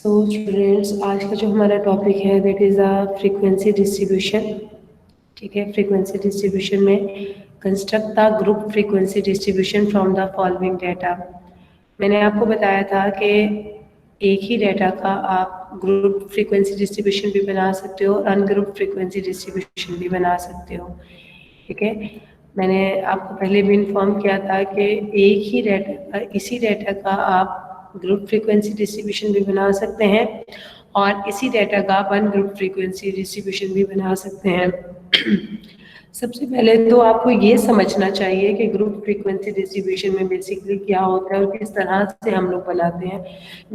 So students, आज का जो हमारा टॉपिक है that is a frequency distribution. ठीक है, फ्रीक्वेंसी डिस्ट्रीब्यूशन में construct the group frequency distribution from the following data. मैंने आपको बताया था कि एक ही डाटा का आप ग्रुप फ्रीक्वेंसी डिस्ट्रीब्यूशन भी बना सकते हो और अनग्रुप फ्रीक्वेंसी डिस्ट्रीब्यूशन भी बना सकते हो। ठीक है, मैंने आपको पहले भी इन्फॉर्म किया था कि एक ही डाटा इसी डाटा का आप ग्रुप फ्रीक्वेंसी डिस्ट्रीब्यूशन भी बना सकते हैं और इसी डाटा का आप अनग्रुप फ्रीक्वेंसी डिस्ट्रीब्यूशन भी बना सकते हैं। सबसे पहले तो आपको ये समझना चाहिए कि ग्रुप फ्रीक्वेंसी डिस्ट्रीब्यूशन में बेसिकली क्या होता है और किस तरह से हम लोग बनाते हैं।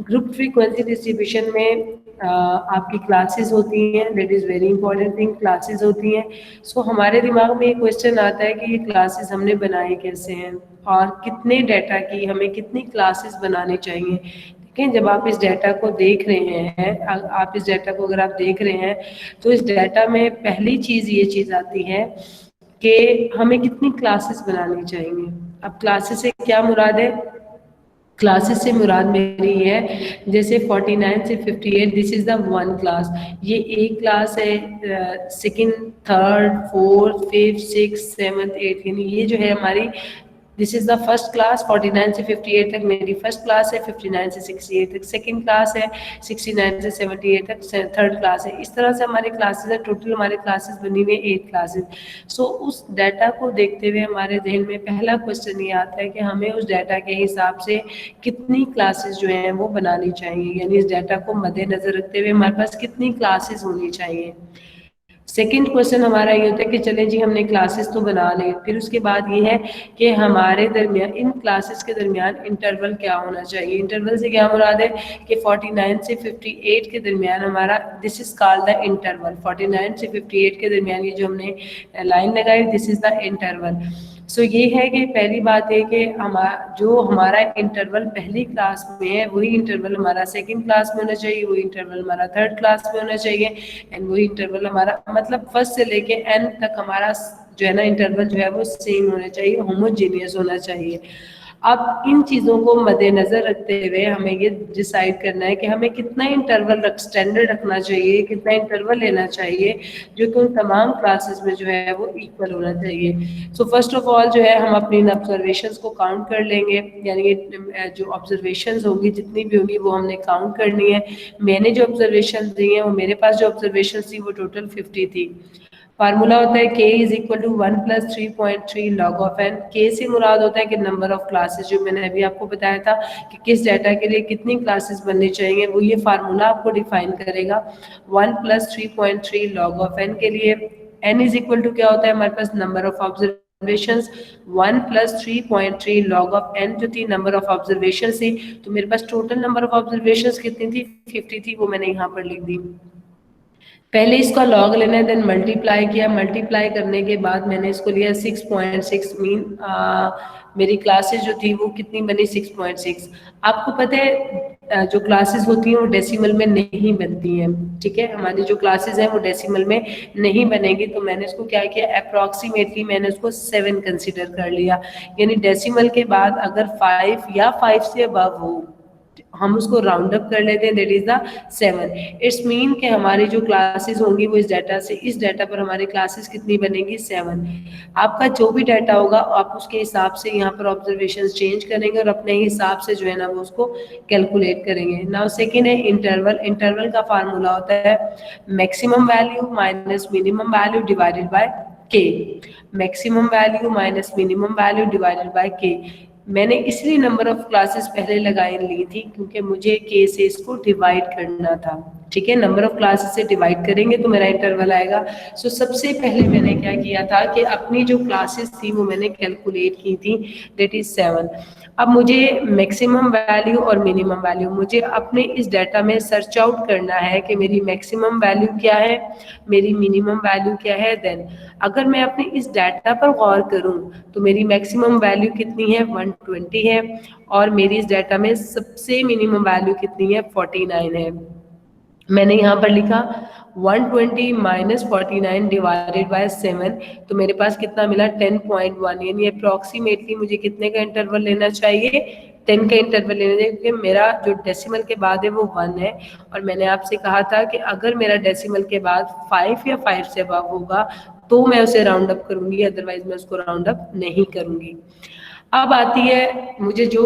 ग्रुप फ्रीक्वेंसी डिस्ट्रीब्यूशन में आपकी क्लासेस होती हैं, that is very important thing, classes होती हैं। सो हमारे दिमाग में एक क्वेश्चन आता है कि ये क्लासेस हमने बनाई कैसे हैं और कितने डाटा की हमें कितनी क्लासेस बनानी चाहिए। ठीक है, जब आप इस डाटा को देख रहे हैं, आप इस डाटा को अगर आप देख रहे हैं तो इस डाटा में पहली चीज़ ये चीज़ आती है कि हमें कितनी क्लासेस बनानी चाहिए। अब क्लासेस से क्या मुराद है? क्लासेस से मुराद मेरी है जैसे 49 से 58, this is the one class. ये एक क्लास है, second, third, fourth, fifth, six, seventh, eighth, यानी ये जो है हमारी this is the first class. 49 से 58 तक मेरी फर्स्ट क्लास है, 59 से 68 तक सेकंड क्लास है, 69 से 78 तक थर्ड क्लास है। इस तरह से हमारे क्लासेस है, टोटल हमारे क्लासेस बनी हुई है 8 क्लासेस। सो उस डाटा को देखते हुए हमारे जहन में पहला क्वेश्चन ये आता है कि हमें उस डाटा के हिसाब से कितनी क्लासेस जो हैं वो बनानी चाहिए, यानी इस डाटा को मद्देनजर रखते हुए हमारे पास कितनी क्लासेस होनी चाहिए। सेकेंड क्वेश्चन हमारा ये होता है कि चलें जी हमने क्लासेस तो बना लें, फिर उसके बाद ये है कि हमारे दरमियान इन क्लासेस के दरमियान इंटरवल क्या होना चाहिए। इंटरवल से क्या मुराद है कि 49 से 58 के दरमियान हमारा this is called the interval. 49 से 58 के दरमियान ये जो हमने लाइन लगाई दिस इज द इंटरवल। सो ये है कि पहली बात है कि जो हमारा इंटरवल पहली क्लास में है वही इंटरवल हमारा सेकंड क्लास में होना चाहिए, वही इंटरवल हमारा थर्ड क्लास में होना चाहिए एंड वही इंटरवल हमारा मतलब फर्स्ट से लेके एन तक हमारा जो है ना इंटरवल जो है वो सेम होना चाहिए, होमोजेनियस होना चाहिए। अब इन चीज़ों को मद्देनज़र रखते हुए हमें ये डिसाइड करना है कि हमें कितना इंटरवल स्टैंडर्ड रखना चाहिए, कितना इंटरवल लेना चाहिए जो कि उन तमाम क्लासेस में जो है वो इक्वल होना चाहिए। सो फर्स्ट ऑफ ऑल जो है हम अपनी इन ऑब्जर्वेशंस को काउंट कर लेंगे, यानी जो ऑब्जर्वेशंस होंगी जितनी भी होंगी वो हमने काउंट करनी है। मैंने जो ऑब्जर्वेशन दी हैं वो मेरे पास जो ऑब्जर्वेशन थी वो टोटल 50 थी। फार्मूला होता है k is equal to 1 plus 3.3 log of n. k से मुराद होता है कि नंबर ऑफ क्लासेस, जो मैंने अभी आपको बताया था कि किस डाटा के लिए कितनी क्लासेस बननी चाहिए, वो ये फार्मूला आपको डिफाइन करेगा। 1 प्लस 3.3 लॉग ऑफ एन के लिए n इज इक्वल टू क्या होता है हमारे पास number of observations. 1 plus 3.3 log of n जो थी नंबर ऑफ ऑब्जर्वेशन थी, तो मेरे पास टोटल नंबर ऑफ ऑब्जर्वेशंस कितनी थी 50 थी, वो मैंने यहाँ पर लिख दी। पहले इसका लॉग लेना है, देन मल्टीप्लाई किया, मल्टीप्लाई करने के बाद मैंने इसको लिया 6.6 मीन मेरी क्लासेस जो थी वो कितनी बनी 6.6। आपको पता है जो क्लासेस होती हैं वो डेसिमल में नहीं बनती हैं। ठीक है, हमारी जो क्लासेस हैं वो डेसिमल में नहीं बनेगी, तो मैंने इसको क्या किया अप्रॉक्सीमेटली मैंने उसको 7 कंसिडर कर लिया, यानी डेसिमल के बाद अगर 5 या 5 से अबव हो हम उसको राउंड अप कर लेते हैं, that is the 7। It's mean कि हमारी जो क्लासेस होंगी वो इस डाटा से, इस डाटा पर हमारी क्लासेस कितनी बनेंगी 7। आपका जो भी डाटा होगा आप उसके हिसाब से यहाँ पर ऑब्जर्वेशन चेंज करेंगे और अपने हिसाब से जो है ना वो उसको कैलकुलेट करेंगे। नाउ सेकेंड है इंटरवल। इंटरवल का फार्मूला होता है maximum value minus minimum value divided by K. Maximum value minus minimum value divided by K. मैंने इसलिए नंबर ऑफ क्लासेस पहले लगाई ली थी क्योंकि मुझे के से इसको डिवाइड करना था। ठीक है, नंबर ऑफ क्लासेस से डिवाइड करेंगे तो मेरा इंटरवल आएगा। सो सबसे पहले मैंने क्या किया था कि अपनी जो क्लासेस थी वो मैंने कैलकुलेट की थी, दैट इज 7। अब मुझे मैक्सिमम वैल्यू और मिनिमम वैल्यू मुझे अपने इस डाटा में सर्च आउट करना है कि मेरी मैक्सिमम वैल्यू क्या है, मेरी मिनिमम वैल्यू क्या है। देन अगर मैं अपने इस डाटा पर गौर करूं तो मेरी मैक्सिमम वैल्यू कितनी है 120 है और मेरी इस डाटा में सबसे मिनिमम वैल्यू कितनी है 49 है। मैंने यहाँ पर लिखा 120 माइनस 49 डिवाइडेड बाय 7, तो मेरे पास कितना मिला 10.1, यानी अप्रॉक्सीमेटली मुझे कितने का इंटरवल लेना चाहिए 10 का इंटरवल लेने दें, क्योंकि मेरा जो डेसिमल के बाद है वो 1 है, और मैंने आपसे कहा था कि अगर मेरा डेसिमल के बाद 5 या 5 से अबव होगा तो मैं उसे राउंड अप करूंगी, अदरवाइज मैं उसको राउंड अप नहीं करूंगी। अब आती है मुझे जो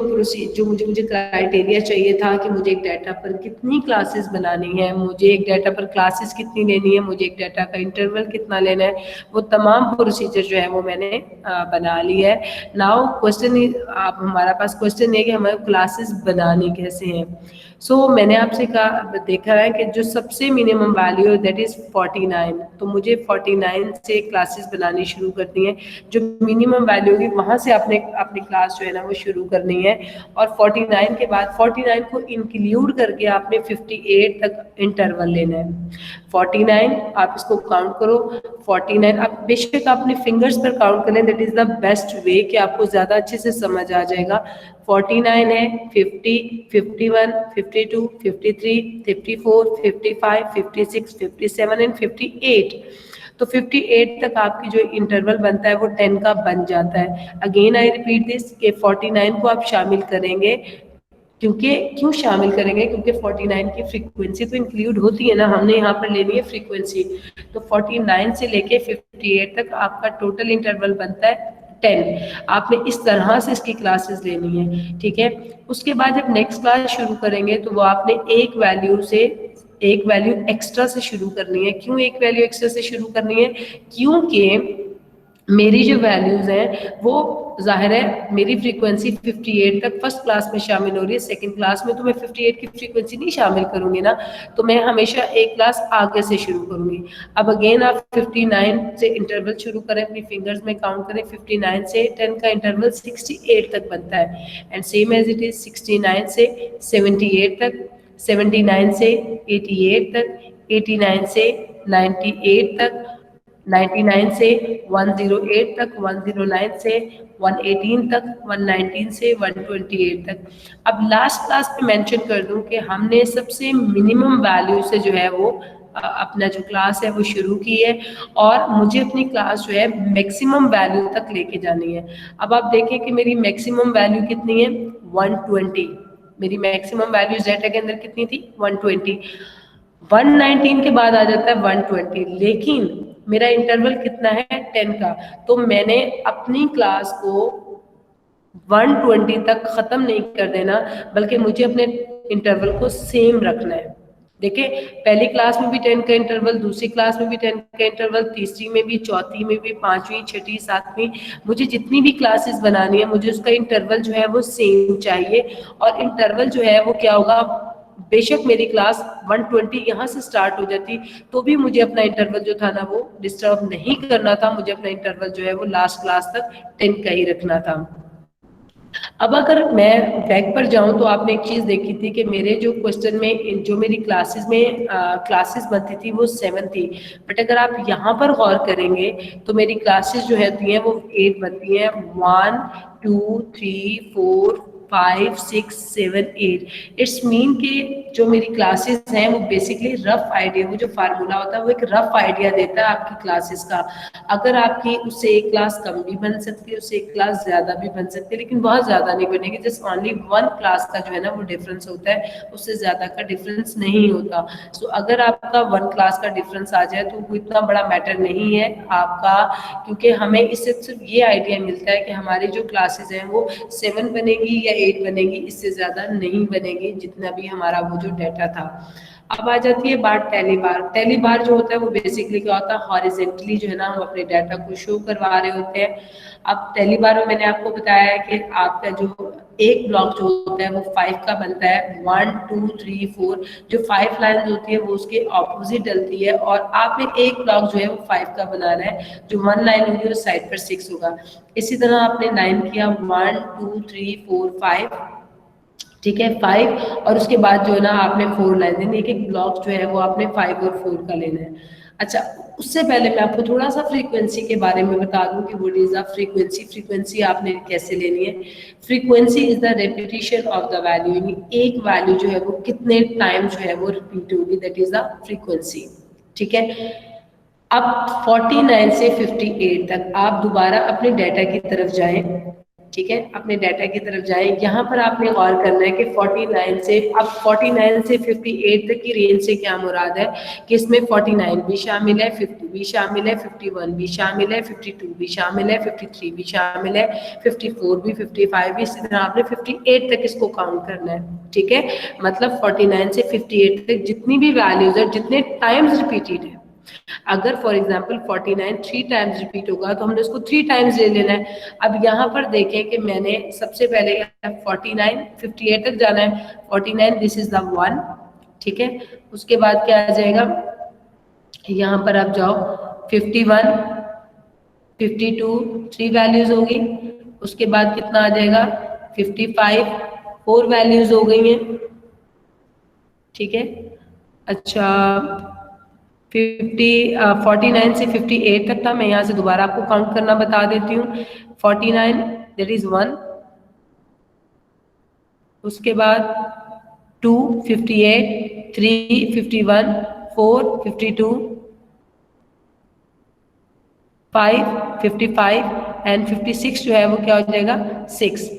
मुझे क्राइटेरिया चाहिए था कि मुझे एक डाटा पर कितनी क्लासेस बनानी है, मुझे एक डाटा पर क्लासेस कितनी लेनी है, मुझे एक डाटा का इंटरवल कितना लेना है, वो तमाम प्रोसीजर जो है वो मैंने बना ली है। नाउ क्वेश्चन आप हमारा पास क्वेश्चन है कि हमें क्लासेस बनानी कैसे हैं। मैंने आपसे कहा देखा है कि जो सबसे मिनिमम वैल्यू है दैट इज 49, तो मुझे 49 से क्लासेस बनानी शुरू करनी है। जो मिनिमम वैल्यू होगी वहां से आपने अपनी क्लास जो है ना वो शुरू करनी है, और 49 के बाद 49 को इंक्लूड करके आपने 58 तक इंटरवल लेना है। 49 आप इसको काउंट करो, 49 आप बेशक अपने फिंगर्स पर काउंट करें, that is the best way कि आपको ज्यादा अच्छे से समझ आ जाएगा। 49 है, 50, 51, 52, 53, 54, 55, 56, 57 एंड 58। तो 58 तक आपकी जो इंटरवल बनता है वो 10 का बन जाता है। अगेन आई रिपीट दिस कि 49 को आप शामिल करेंगे, क्यों शामिल करेंगे, क्योंकि 49 की फ्रीक्वेंसी तो इंक्लूड होती है ना, हमने यहाँ पर लेनी है फ्रीक्वेंसी। तो 49 से लेके 58 तक आपका टोटल इंटरवल बनता है 10। आपने इस तरह से इसकी क्लासेस लेनी है, ठीक है। उसके बाद जब नेक्स्ट क्लास शुरू करेंगे तो वो आपने एक वैल्यू एक्स्ट्रा से शुरू करनी है। क्यों एक वैल्यू एक्स्ट्रा से शुरू करनी है? क्योंकि मेरी जो वैल्यूज हैं वो जाहिर है मेरी फ्रीक्वेंसी 58 तक फर्स्ट क्लास में शामिल हो रही है, सेकंड क्लास में तो मैं 58 की फ्रीक्वेंसी नहीं शामिल करूंगी ना, तो मैं हमेशा एक क्लास आगे से शुरू करूंगी। अब अगेन आप 59 से इंटरवल शुरू करें, अपनी फिंगर्स में काउंट करें, 59 से 10 का इंटरवल 68 तक बनता है, and same as it is 69 से 78 तक, 79 से 88 तक, 89 से 98 तक, 99 से 108 तक, 109 से 118 तक, 119 से 128 तक। अब लास्ट क्लास पे मेंशन कर दूं कि हमने सबसे मिनिमम वैल्यू से जो है वो अपना जो क्लास है वो शुरू की है, और मुझे अपनी क्लास जो है मैक्सिमम वैल्यू तक लेके जानी है। अब आप देखें कि मेरी मैक्सिमम वैल्यू कितनी है, 120। मेरी मैक्सिमम वैल्यू डाटा के अंदर कितनी थी, 120। 119 के बाद आ जाता है 120, लेकिन मेरा इंटरवल कितना है, 10 का। तो मैंने अपनी क्लास को 120 तक खत्म नहीं कर देना, बल्कि मुझे अपने इंटरवल को सेम रखना है। देखिए पहली क्लास में भी 10 का इंटरवल, दूसरी क्लास में भी 10 का इंटरवल, तीसरी में भी, चौथी में भी, पांचवी, छठी, सातवीं, मुझे जितनी भी क्लासेस बनानी है मुझे उसका इंटरवल जो है वो सेम चाहिए। और इंटरवल जो है वो क्या होगा, बेशक मेरी क्लास 120 यहाँ से स्टार्ट हो जाती तो भी मुझे अपना इंटरवल जो था ना वो डिस्टर्ब नहीं करना था, मुझे अपना इंटरवल जो है वो लास्ट क्लास तक 10 का ही रखना था। अब अगर मैं बैक पर जाऊं तो आपने एक चीज देखी थी कि मेरे जो क्वेश्चन में जो मेरी क्लासेस बनती थी वो 7 थी, बट अगर आप यहाँ पर गौर करेंगे तो मेरी क्लासेस जो होती हैं वो 8 बनती हैं। 1 2 3 4 5 6 7 8। इट्स मीन कि जो मेरी क्लासेस हैं वो बेसिकली रफ आइडिया, वो जो फार्मूला होता है वो एक रफ आइडिया देता है आपकी क्लासेस का। अगर आपकी उससे एक क्लास कम भी बन सकती है, उससे एक क्लास ज्यादा भी बन सकती है, लेकिन बहुत ज्यादा नहीं बनेगी। जस्ट ओनली 1 क्लास का जो है ना वो डिफरेंस होता है, उससे ज्यादा का डिफरेंस नहीं होता। अगर आपका 1 क्लास का डिफरेंस आ जाए तो वो इतना बड़ा मैटर नहीं है आपका, क्योंकि हमें इससे सिर्फ ये आइडिया मिलता है कि हमारी जो क्लासेस हैं वो 7 बनेगी या 8 बनेगी, इससे ज्यादा नहीं बनेगी जितना भी हमारा वो जो डाटा था। अब आ जाती है बात टैली बार। टैली बार जो होता है वो बेसिकली क्या होता है, हॉरिजेंटली जो है ना हम अपने डाटा को शो करवा रहे होते हैं। अब टैली बार में मैंने आपको बताया है कि आपका जो एक ब्लॉक जो होता है वो 5 का बनता है, 1 2 3 4, जो 5 लाइन होती है वो उसके ऑपोजिट डलती है, और आपने एक ब्लॉक जो है वो 5 का बनाना है, जो 1 लाइन होगी वो साइड पर 6 होगा। इसी तरह आपने 9 किया, 1 2 3 4 5, ठीक है 5, और उसके बाद जो है ना आपने 4 लाइन देनी, एक एक ब्लॉक जो है वो आपने 5 और 4 का लेना है। अच्छा, उससे पहले मैं आपको थोड़ा सा फ्रीक्वेंसी के बारे में बता दूं कि what is the frequency. Frequency आपने कैसे लेनी है? Frequency is the repetition of the value, यानी एक वैल्यू जो है वो कितने टाइम जो है वो रिपीट होगी, दैट इज द फ्रीक्वेंसी। ठीक है, अब 49 से 58 तक आप दोबारा अपने डाटा की तरफ जाएं। ठीक है, अपने डाटा की तरफ जाएं। यहाँ पर आपने गौर करना है कि 49 से अब 49 से 58 तक की रेंज से क्या मुराद है कि इसमें 49 भी शामिल है, 50 भी शामिल है, 51 भी शामिल है, 52 भी शामिल है, 53 भी शामिल है, 54 भी, 55 भी, इसी तरह आपने 58 तक इसको काउंट करना है। ठीक है, मतलब 49 से 58 तक जितनी भी वैल्यूज है, जितने टाइम्स रिपीटेड है, अगर फॉर एग्जाम्पल 49 3 टाइम्स रिपीट होगा तो हमने उसको 3 टाइम्स ले लेना है। अब यहाँ पर देखें कि मैंने सबसे पहले 49 58 तक जाना है, 49 दिस इज द 1, ठीक है। उसके बाद क्या आ जाएगा, यहाँ पर आप जाओ 51 52 3 वैल्यूज होगी, उसके बाद कितना आ जाएगा 55 4 वैल्यूज हो गई हैं, ठीक है। अच्छा 49 से 58 तक था, मैं यहाँ से दोबारा आपको काउंट करना बता देती हूँ। 49 दैट इज 1, उसके बाद 2 58 3 51 4 52 5 55 एंड 56 जो है वो क्या हो जाएगा 6।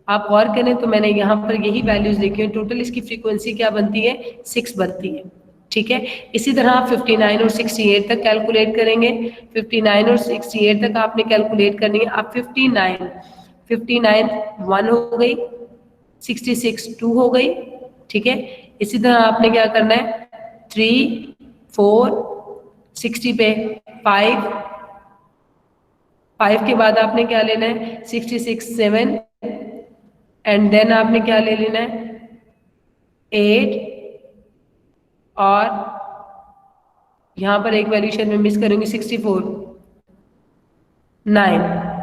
आप गौर करें तो मैंने यहाँ पर यही वैल्यूज लिखी है, टोटल इसकी फ्रीक्वेंसी क्या बनती है 6 बनती है, ठीक है। इसी तरह आप 59 और 68 तक कैलकुलेट करेंगे, 59 और 68 तक आपने कैलकुलेट करनी है। आप 59 1 हो गई, 66 2 हो गई, ठीक है। इसी तरह आपने क्या करना है 3 4 60 पे 5 के बाद आपने क्या लेना है 66 7 एंड देन आपने क्या ले लेना है 8 और यहाँ पर एक वैल्यू शायद मैं मिस करूंगी 64 9।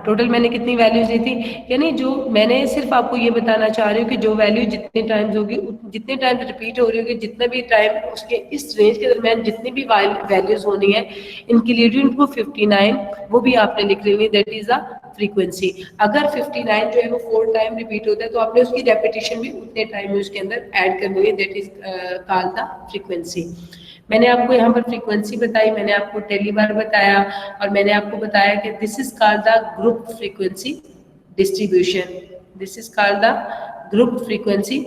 टोटल मैंने कितनी वैल्यूज दी थी, यानी जो मैंने सिर्फ आपको ये बताना चाह रही हूँ कि जो वैल्यू जितने टाइम्स होगी, जितने टाइम रिपीट हो रही होगी, जितना भी टाइम उसके इस रेंज के दरमियान जितनी भी वैल्यूज होनी है, इंक्लूडिंग टू 59 वो भी आपने लिख लेनी है, दैट इज द फ्रीक्वेंसी। अगर 59 जो है वो 4 टाइम रिपीट होता है तो आपने उसकी रेपिटेशन भी उतने टाइम में उसके अंदर ऐड करनी है, that is called the frequency. मैंने आपको यहाँ पर फ्रीक्वेंसी बताई, मैंने आपको टेलीबार बताया और मैंने आपको बताया कि this is called the group frequency distribution, this is called the group frequency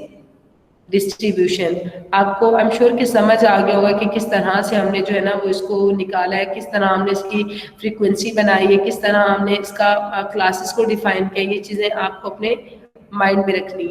distribution. आपको आई एम श्योर कि समझ आ गया होगा कि किस तरह से हमने जो है ना वो इसको निकाला है, किस तरह हमने इसकी फ्रीक्वेंसी बनाई है, किस तरह हमने इसका क्लासेस को डिफाइन किया। ये चीज़ें आपको अपने माइंड में रखनी है।